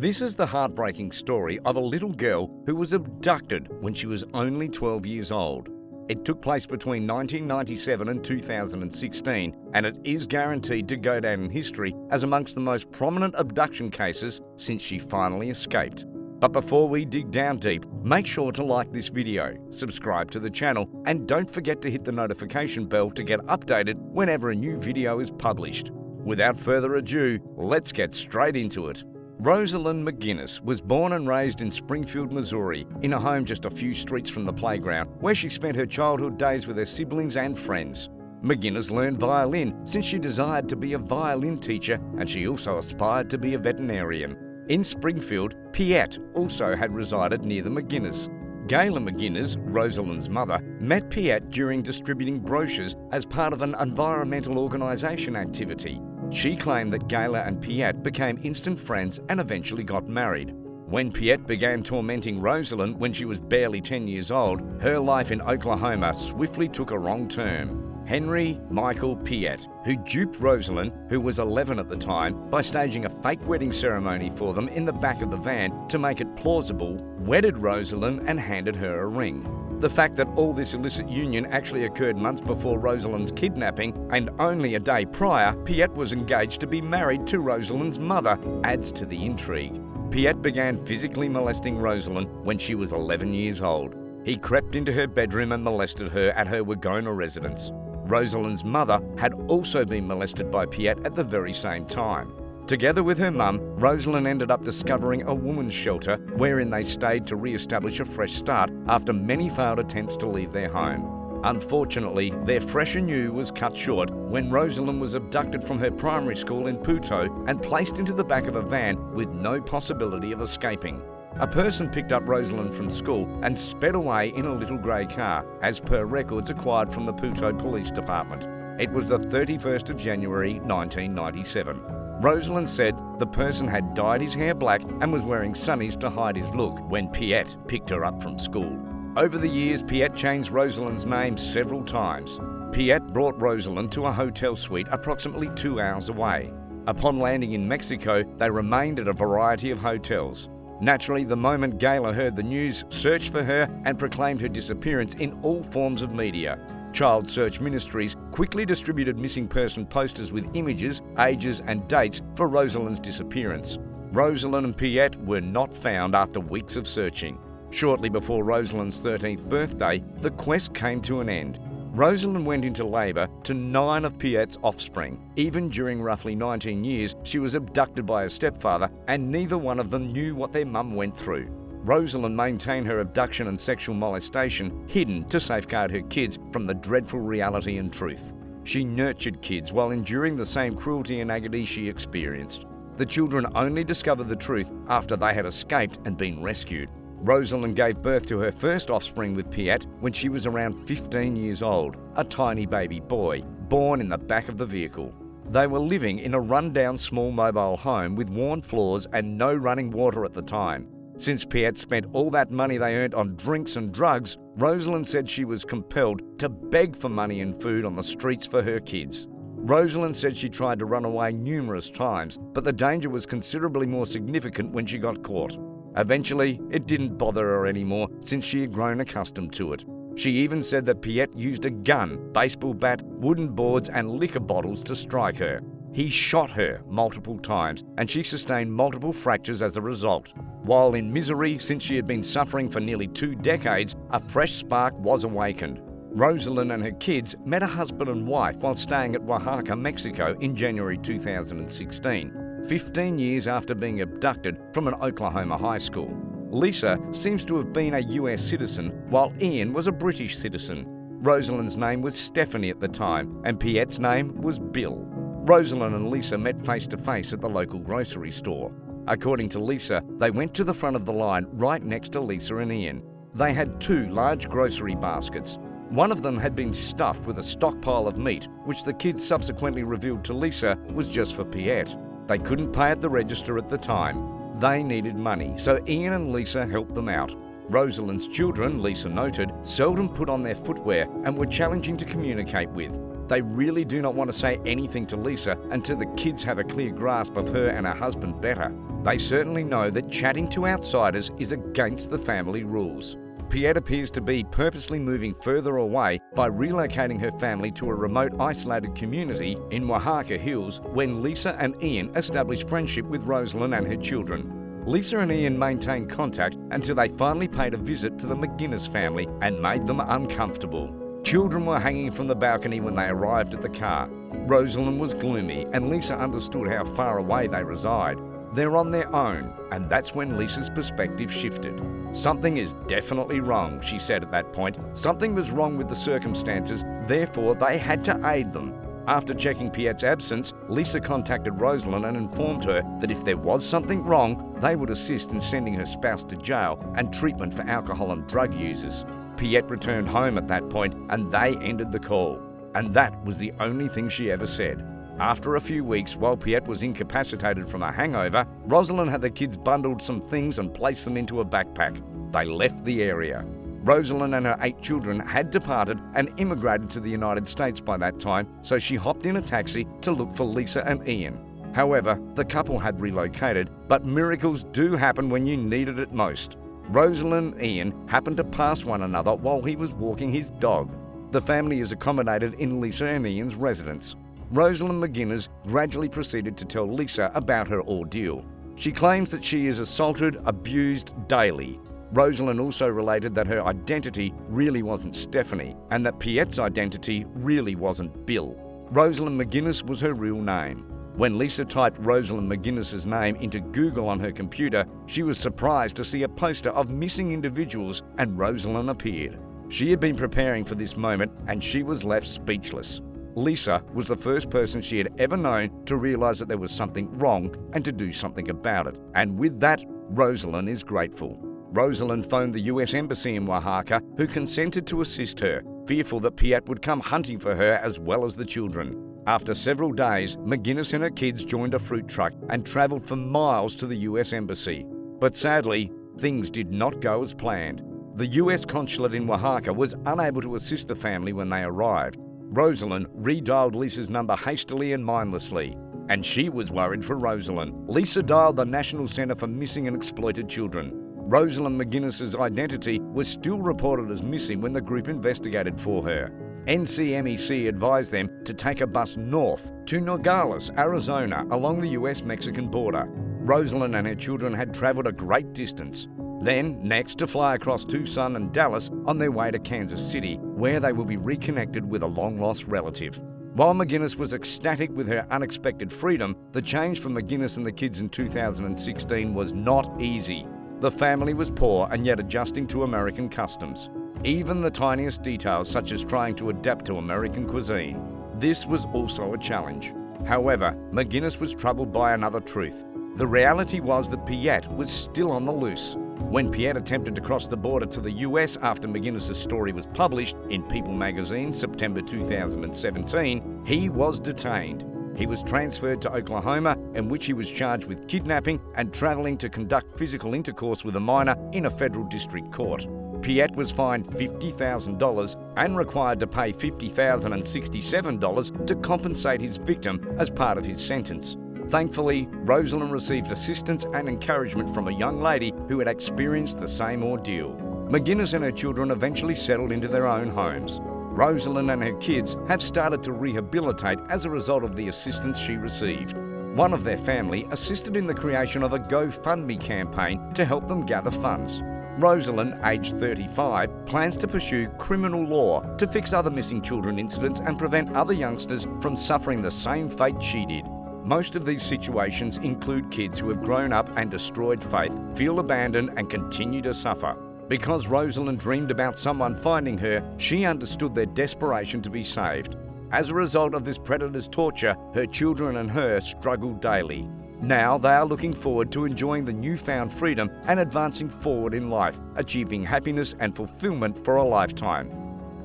This is the heartbreaking story of a little girl who was abducted when she was only 12 years old. It took place between 1997 and 2016, and it is guaranteed to go down in history as amongst the most prominent abduction cases since she finally escaped. But before we dig down deep, make sure to like this video, subscribe to the channel, and don't forget to hit the notification bell to get updated whenever a new video is published. Without further ado, let's get straight into it. Rosalind McGinnis was born and raised in Springfield, Missouri, in a home just a few streets from the playground, where she spent her childhood days with her siblings and friends. McGinnis learned violin since she desired to be a violin teacher, and she also aspired to be a veterinarian. In Springfield, Piet also had resided near the McGinnis. Gayla McGinnis, Rosalind's mother, met Piet during distributing brochures as part of an environmental organisation activity. She claimed that Gayla and Piet became instant friends and eventually got married. When Piet began tormenting Rosalind when she was barely 10 years old, her life in Oklahoma swiftly took a wrong turn. Henry Michael Piet, who duped Rosalind, who was 11 at the time, by staging a fake wedding ceremony for them in the back of the van to make it plausible, wedded Rosalind and handed her a ring. The fact that all this illicit union actually occurred months before Rosalind's kidnapping and only a day prior, Piet was engaged to be married to Rosalind's mother, adds to the intrigue. Piet began physically molesting Rosalind when she was 11 years old. He crept into her bedroom and molested her at her Wagona residence. Rosalind's mother had also been molested by Piet at the very same time. Together with her mum, Rosalind ended up discovering a woman's shelter wherein they stayed to re-establish a fresh start after many failed attempts to leave their home. Unfortunately, their fresh anew was cut short when Rosalind was abducted from her primary school in Puto and placed into the back of a van with no possibility of escaping. A person picked up Rosalind from school and sped away in a little grey car, as per records acquired from the Puto Police Department. It was the 31st of January 1997. Rosalind said the person had dyed his hair black and was wearing sunnies to hide his look when Piet picked her up from school. Over the years, Piet changed Rosalind's name several times. Piet brought Rosalind to a hotel suite approximately 2 hours away. Upon landing in Mexico, they remained at a variety of hotels. Naturally, the moment Gayla heard the news, searched for her and proclaimed her disappearance in all forms of media. Child Search Ministries quickly distributed missing person posters with images, ages and dates for Rosalind's disappearance. Rosalind and Piet were not found after weeks of searching. Shortly before Rosalind's 13th birthday, the quest came to an end. Rosalind went into labour to 9 of Piet's offspring. Even during roughly 19 years, she was abducted by her stepfather, and neither one of them knew what their mum went through. Rosalind maintained her abduction and sexual molestation hidden to safeguard her kids from the dreadful reality and truth. She nurtured kids while enduring the same cruelty and agony she experienced. The children only discovered the truth after they had escaped and been rescued. Rosalind gave birth to her first offspring with Piet when she was around 15 years old, a tiny baby boy, born in the back of the vehicle. They were living in a run-down small mobile home with worn floors and no running water at the time. Since Piet spent all that money they earned on drinks and drugs, Rosalind said she was compelled to beg for money and food on the streets for her kids. Rosalind said she tried to run away numerous times, but the danger was considerably more significant when she got caught. Eventually, it didn't bother her anymore since she had grown accustomed to it. She even said that Piet used a gun, baseball bat, wooden boards and liquor bottles to strike her. He shot her multiple times and she sustained multiple fractures as a result. While in misery since she had been suffering for nearly 2 decades, a fresh spark was awakened. Rosalind and her kids met a husband and wife while staying at Oaxaca, Mexico in January 2016. 15 years after being abducted from an Oklahoma high school. Lisa seems to have been a US citizen, while Ian was a British citizen. Rosalind's name was Stephanie at the time, and Piet's name was Bill. Rosalind and Lisa met face to face at the local grocery store. According to Lisa, they went to the front of the line right next to Lisa and Ian. They had 2 large grocery baskets. One of them had been stuffed with a stockpile of meat, which the kids subsequently revealed to Lisa was just for Piet. They couldn't pay at the register at the time. They needed money, so Ian and Lisa helped them out. Rosalind's children, Lisa noted, seldom put on their footwear and were challenging to communicate with. They really do not want to say anything to Lisa until the kids have a clear grasp of her and her husband better. They certainly know that chatting to outsiders is against the family rules. Piet appears to be purposely moving further away by relocating her family to a remote, isolated community in Oaxaca Hills when Lisa and Ian established friendship with Rosalind and her children. Lisa and Ian maintained contact until they finally paid a visit to the McGuinness family and made them uncomfortable. Children were hanging from the balcony when they arrived at the car. Rosalind was gloomy and Lisa understood how far away they reside. They're on their own, and that's when Lisa's perspective shifted. Something is definitely wrong, she said at that point. Something was wrong with the circumstances, therefore they had to aid them. After checking Piet's absence, Lisa contacted Rosalind and informed her that if there was something wrong, they would assist in sending her spouse to jail and treatment for alcohol and drug users. Piet returned home at that point and they ended the call. And that was the only thing she ever said. After a few weeks, while Piet was incapacitated from a hangover, Rosalind had the kids bundled some things and placed them into a backpack. They left the area. Rosalind and her 8 children had departed and immigrated to the United States by that time, so she hopped in a taxi to look for Lisa and Ian. However, the couple had relocated, but miracles do happen when you need it at most. Rosalind and Ian happened to pass one another while he was walking his dog. The family is accommodated in Lisa and Ian's residence. Rosalind McGuinness gradually proceeded to tell Lisa about her ordeal. She claims that she is assaulted, abused daily. Rosalind also related that her identity really wasn't Stephanie and that Piet's identity really wasn't Bill. Rosalind McGuinness was her real name. When Lisa typed Rosalind McGuinness's name into Google on her computer, she was surprised to see a poster of missing individuals and Rosalind appeared. She had been preparing for this moment and she was left speechless. Lisa was the first person she had ever known to realize that there was something wrong and to do something about it. And with that, Rosalind is grateful. Rosalind phoned the US Embassy in Oaxaca, who consented to assist her, fearful that Piet would come hunting for her as well as the children. After several days, McGuinness and her kids joined a fruit truck and travelled for miles to the US Embassy. But sadly, things did not go as planned. The US consulate in Oaxaca was unable to assist the family when they arrived. Rosalind redialed Lisa's number hastily and mindlessly, and she was worried for Rosalind. Lisa dialed the National Centre for Missing and Exploited Children. Rosalind McGuinness's identity was still reported as missing when the group investigated for her. NCMEC advised them to take a bus north to Nogales, Arizona, along the US-Mexican border. Rosalind and her children had travelled a great distance. Then, next, to fly across Tucson and Dallas on their way to Kansas City, where they will be reconnected with a long-lost relative. While McGuinness was ecstatic with her unexpected freedom, the change for McGuinness and the kids in 2016 was not easy. The family was poor and yet adjusting to American customs. Even the tiniest details, such as trying to adapt to American cuisine. This was also a challenge. However, McGuinness was troubled by another truth. The reality was that Piet was still on the loose. When Piet attempted to cross the border to the US after McGuinness's story was published in People magazine, September 2017, he was detained. He was transferred to Oklahoma, in which he was charged with kidnapping and travelling to conduct physical intercourse with a minor in a federal district court. Piet was fined $50,000 and required to pay $50,067 to compensate his victim as part of his sentence. Thankfully, Rosalind received assistance and encouragement from a young lady who had experienced the same ordeal. McGuinness and her children eventually settled into their own homes. Rosalind and her kids have started to rehabilitate as a result of the assistance she received. One of their family assisted in the creation of a GoFundMe campaign to help them gather funds. Rosalind, aged 35, plans to pursue criminal law to fix other missing children incidents and prevent other youngsters from suffering the same fate she did. Most of these situations include kids who have grown up and destroyed faith, feel abandoned and continue to suffer. Because Rosalind dreamed about someone finding her, she understood their desperation to be saved. As a result of this predator's torture, her children and her struggle daily. Now they are looking forward to enjoying the newfound freedom and advancing forward in life, achieving happiness and fulfillment for a lifetime.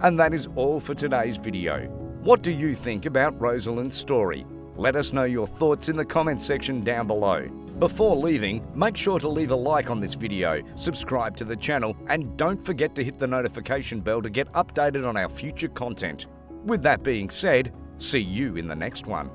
And that is all for today's video. What do you think about Rosalind's story? Let us know your thoughts in the comments section down below. Before leaving, make sure to leave a like on this video, subscribe to the channel, and don't forget to hit the notification bell to get updated on our future content. With that being said, see you in the next one.